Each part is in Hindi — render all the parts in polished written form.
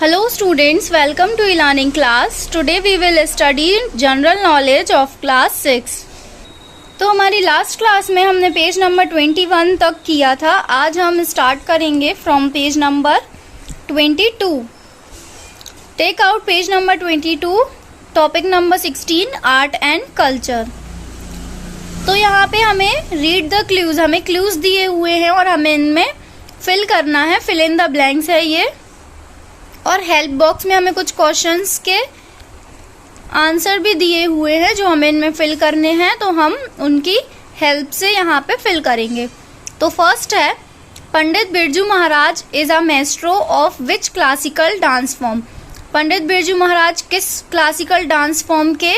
Hello students, welcome to e-learning class. Today we will study general knowledge of class 6. तो हमारी लास्ट क्लास में हमने पेज नंबर 21 तक किया था. आज हम स्टार्ट करेंगे from page number 22. Take out page number 22, topic number 16 art and culture. तो यहाँ पे हमें रीड द क्लूज, हमें क्लूज दिए हुए हैं और हमें इनमें फिल करना है. फिल इन द ब्लैंक्स है ये. और हेल्प बॉक्स में हमें कुछ क्वेश्चंस के आंसर भी दिए हुए हैं जो हमें इनमें फिल करने हैं, तो हम उनकी हेल्प से यहाँ पे फिल करेंगे. तो फर्स्ट है, Pandit Birju Maharaj is a maestro of which classical dance form. Pandit Birju Maharaj किस क्लासिकल डांस फॉर्म के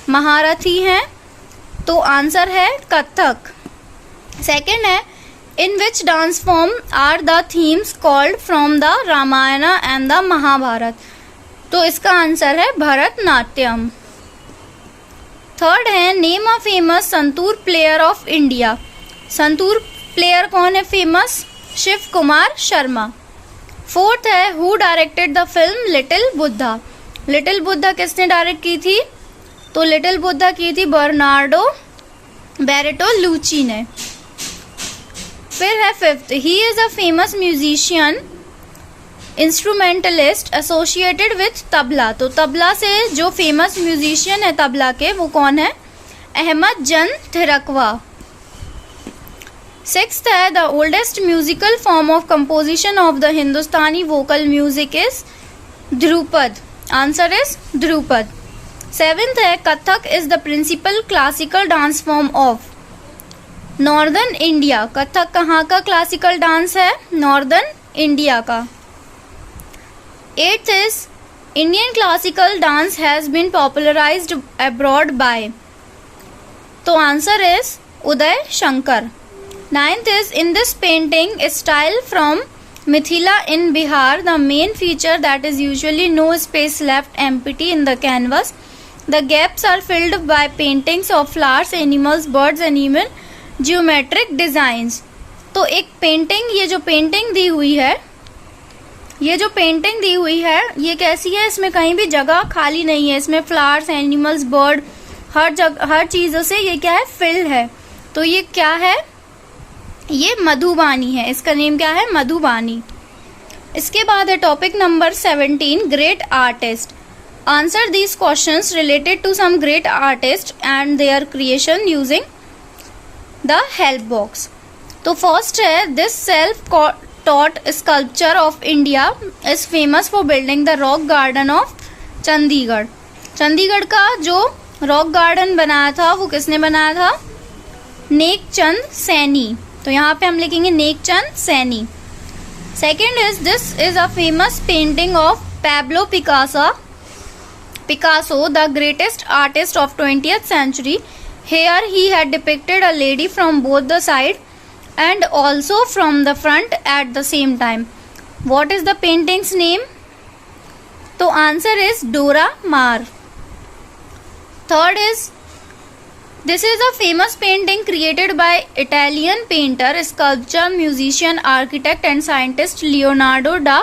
महारथी हैं? तो आंसर है कथक. सेकेंड है, in which dance form are the themes called from the Ramayana and the Mahabharata. तो इसका आंसर है भरतनाट्यम. थर्ड है, name a famous santoor player of India. Santoor player कौन है फेमस? शिव कुमार शर्मा. फोर्थ है, who directed the film little Buddha. Little Buddha किसने डायरेक्ट की थी? तो लिटिल बुद्धा की थी बर्नार्डो बेरेटोलुची ने. फिर है fifth, he is a famous musician instrumentalist associated with tabla. तो तबला से जो फेमस म्यूजिशियन है तबला के, वो कौन है? अहमद जन थिरकवा. सिक्स्थ है, the oldest musical form of composition of the Hindustani vocal music is Dhrupad. Answer is Dhrupad. Seventh है, Kathak is the principal classical dance form of northern India. Kathak कहाँ का क्लासिकल डांस है? नॉर्दर्न इंडिया का. Eighth is, Indian classical dance has been popularised abroad by. तो answer is Uday Shankar. Ninth is, in this painting style from Mithila in Bihar the main feature that is usually no space left empty in the canvas. The gaps are filled by paintings of flowers, animals, birds and even geometric designs. तो एक पेंटिंग, ये जो पेंटिंग दी हुई है, ये कैसी है? इसमें कहीं भी जगह खाली नहीं है. इसमें फ्लावर्स, एनिमल्स, बर्ड, हर चीजों से ये क्या है? फिल है. तो ये क्या है? ये मधुबानी है. इसका नेम क्या है? मधुबानी. इसके बाद है topic number 17, great artist. Answer these questions related to some great artist and their creation using the help box. तो फर्स्ट है, this self taught sculpture of India is famous for building the rock garden of Chandigarh. Chandigarh का जो रॉक गार्डन बनाया था वो किसने बनाया था? नेकचंद सैनी. तो यहाँ पे हम लिखेंगे Nek Chand Saini. Second is, this is a famous painting of Pablo Picasso, the greatest artist of 20th century. Here he had depicted a lady from both the side and also from the front at the same time. What is the painting's name? तो answer is Dora Maar. Third is, this is a famous painting created by Italian painter, sculptor, musician, architect and scientist Leonardo da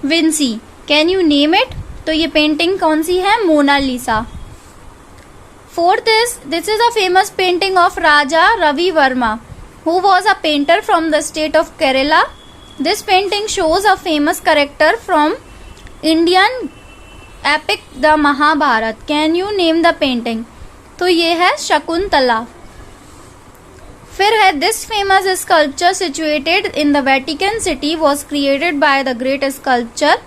Vinci. Can you name it? तो ये पेंटिंग कौन सी है? Mona Lisa. Fourth is, this is a famous painting of Raja Ravi Verma, who was a painter from the state of Kerala. This painting shows a famous character from Indian epic the Mahabharata. Can you name the painting? तो ये है शकुंतला. फिर है, this famous sculpture situated in the Vatican City was created by the great sculptor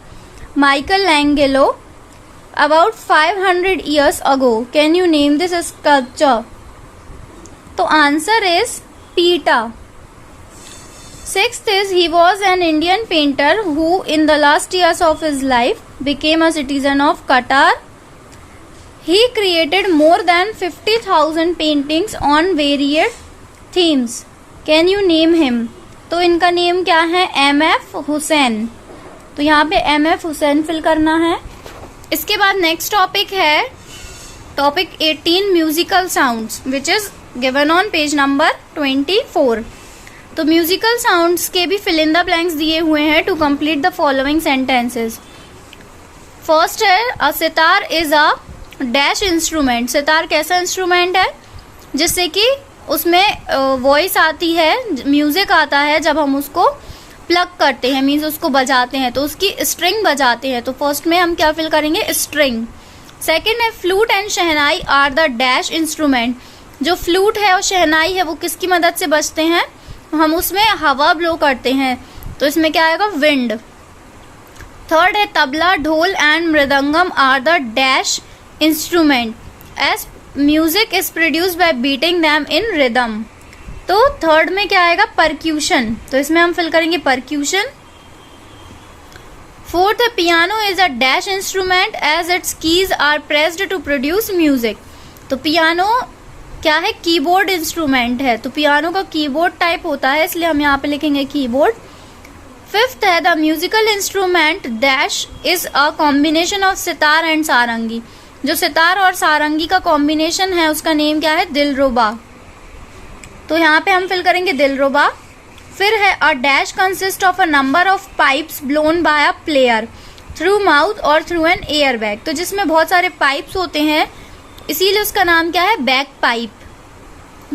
Michelangelo about 500 years ago. Can you name this sculpture? तो answer is Pita. Sixth is, he was an Indian painter who in the last years of his life became a citizen of Qatar. He created more than 50,000 paintings on varied themes. Can you name him? तो इनका नेम क्या है? M.F. हुसैन. तो यहाँ पे M.F. हुसैन फिल करना है. इसके बाद नेक्स्ट टॉपिक है topic 18, musical sounds, which is given on page number 24. तो म्यूजिकल साउंड्स के भी फिल इन द ब्लैंक्स दिए हुए हैं to complete the following sentences. First है a sitar is a dash instrument. Sitar कैसा इंस्ट्रूमेंट है जिससे कि उसमें वॉइस आती है, म्यूजिक आता है जब हम उसको प्लग करते हैं, मीन्स उसको बजाते हैं तो उसकी स्ट्रिंग बजाते हैं। तो फर्स्ट में हम क्या फिल करेंगे, स्ट्रिंग। सेकंड है flute and shehnai are the dash instrument. जो फ्लूट है और शहनाई है वो किसकी मदद से बजते हैं, हम उसमें हवा ब्लो करते हैं, तो इसमें क्या आएगा, विंड। थर्ड है tabla, dhol and mridangam are the dash instrument as music is produced by beating them in rhythm. तो थर्ड में क्या आएगा, परक्यूशन, तो इसमें हम फिल करेंगे परक्यूशन। फोर्थ है piano is a dash instrument as its keys are pressed to produce music. तो पियानो क्या है, कीबोर्ड इंस्ट्रूमेंट है, तो पियानो का कीबोर्ड टाइप होता है, इसलिए हम यहाँ पे लिखेंगे कीबोर्ड। फिफ्थ है the musical instrument dash is a combination of sitar and sarangi. जो सितार और सारंगी का कॉम्बिनेशन है उसका नेम क्या है, दिलरुबा, तो यहाँ पे हम फिल करेंगे दिलरुबा। फिर है a dash consist of a number of pipes blown by a player through mouth और थ्रू एन एयर बैग। तो जिसमें बहुत सारे पाइप्स होते हैं इसीलिए उसका नाम क्या है, बैग पाइप।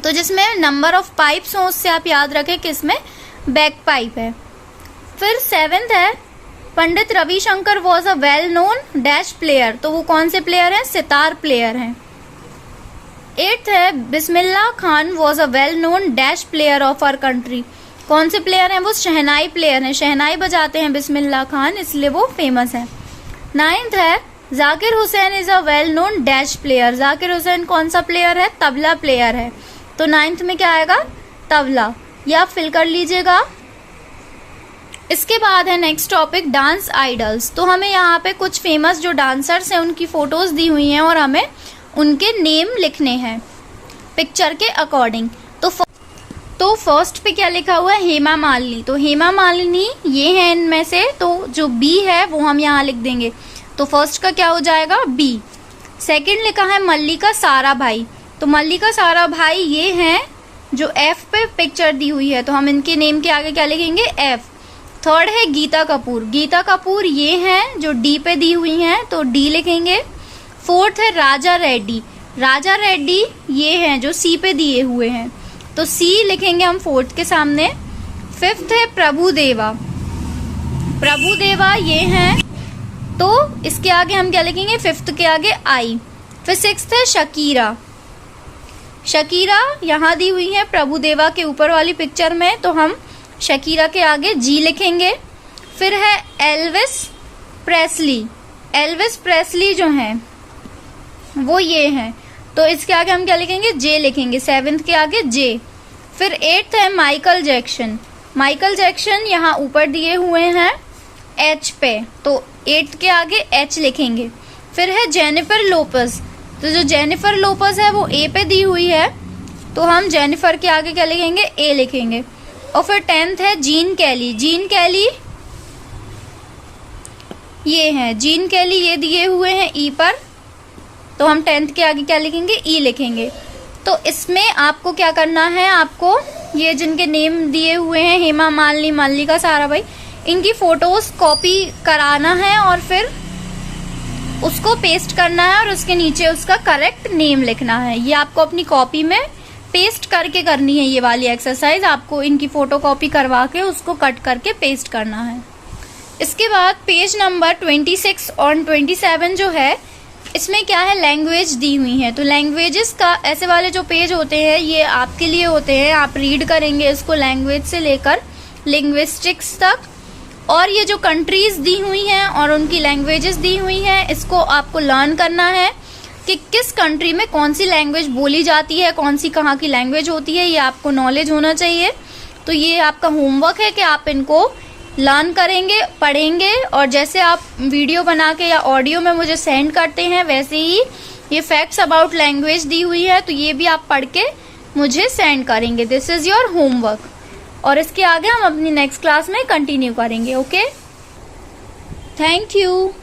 तो जिसमें नंबर ऑफ पाइप्स हो उससे आप याद रखें कि इसमें बैग पाइप है। फिर सेवेंथ है Pandit Ravishankar was a well known dash player. तो वो कौन से प्लेयर हैं, सितार प्लेयर हैं। एट्थ है Bismillah Khan was a well known dash player of our country. कौन से प्लेयर हैं, वो शहनाई प्लेयर हैं, शहनाई बजाते हैं बिस्मिल्लाह खान, इसलिए वो फेमस है। नाइन्थ है Zakir Hussain is a well known dash player. Zakir Hussain कौन सा प्लेयर है, तबला प्लेयर है, तो नाइन्थ में क्या आएगा, तबला, ये आप फिल कर लीजिएगा। इसके बाद है नेक्स्ट टॉपिक डांस आइडल्स। तो हमें यहाँ पे कुछ फेमस जो डांसर्स हैं उनकी फोटोज दी हुई हैं और हमें उनके नेम लिखने हैं पिक्चर के अकॉर्डिंग। तो फर्स्ट पे क्या लिखा हुआ है, हेमा मालिनी। तो हेमा मालिनी ये है इनमें से, तो जो बी है वो हम यहाँ लिख देंगे, तो फर्स्ट का क्या हो जाएगा, बी। सेकंड लिखा है मल्लिका साराभाई। तो मल्लिका साराभाई ये हैं जो एफ पे पिक्चर दी हुई है, तो हम इनके नेम के आगे क्या लिखेंगे, एफ। थर्ड है गीता कपूर। गीता कपूर ये हैं जो डी पे दी हुई हैं, तो डी लिखेंगे। फोर्थ है राजा रेड्डी। राजा रेड्डी ये हैं जो सी पे दिए हुए हैं, तो सी लिखेंगे हम फोर्थ के सामने। फिफ्थ है प्रभुदेवा। प्रभुदेवा ये हैं, तो इसके आगे हम क्या लिखेंगे, फिफ्थ के आगे आई। फिर सिक्स्थ है शकीरा। शकीरा यहाँ दी हुई है प्रभुदेवा के ऊपर वाली पिक्चर में, तो हम शकीरा के आगे जी लिखेंगे। फिर है एल्विस प्रेस्ली। एल्विस प्रेस्ली जो हैं वो ये हैं, तो इसके आगे हम क्या लिखेंगे, जे लिखेंगे, सेवेंथ के आगे जे। फिर एट्थ है माइकल जैक्सन। माइकल जैक्सन यहाँ ऊपर दिए हुए हैं एच पे, तो एट्थ के आगे एच लिखेंगे। फिर है जेनिफर लोपेज। तो जो जेनिफर लोपेज है वो ए पे दी हुई है, तो हम जेनिफर के आगे क्या लिखेंगे, ए लिखेंगे। और फिर टेंथ है जीन कैली। जीन कैली ये हैं, जीन कैली ये दिए हुए हैं ई पर, तो हम टेंथ के आगे क्या लिखेंगे, ई लिखेंगे। तो इसमें आपको क्या करना है, आपको ये जिनके नेम दिए हुए हैं हेमा मालिनी, मल्लिका साराभाई, इनकी फोटोज कॉपी कराना है और फिर उसको पेस्ट करना है और उसके नीचे उसका करेक्ट नेम लिखना है। ये आपको अपनी कॉपी में पेस्ट करके करनी है, ये वाली एक्सरसाइज आपको इनकी फोटो कॉपी करवा के उसको कट करके पेस्ट करना है। इसके बाद पेज नंबर 26 और 27 जो है इसमें क्या है, लैंग्वेज दी हुई है। तो लैंग्वेजेस का ऐसे वाले जो पेज होते हैं ये आपके लिए होते हैं, आप रीड करेंगे इसको लैंग्वेज से लेकर लिंग्विस्टिक्स तक। और ये जो कंट्रीज दी हुई हैं और उनकी लैंग्वेजेस दी हुई हैं, इसको आपको लर्न करना है कि किस कंट्री में कौन सी लैंग्वेज बोली जाती है, कौन सी कहाँ की लैंग्वेज होती है, ये आपको नॉलेज होना चाहिए। तो ये आपका होमवर्क है कि आप इनको लर्न करेंगे, पढ़ेंगे, और जैसे आप वीडियो बना के या ऑडियो में मुझे सेंड करते हैं वैसे ही ये फैक्ट्स अबाउट लैंग्वेज दी हुई है, तो ये भी आप पढ़ के मुझे सेंड करेंगे। This is your homework. और इसके आगे हम अपनी नेक्स्ट क्लास में कंटिन्यू करेंगे। Okay, thank you.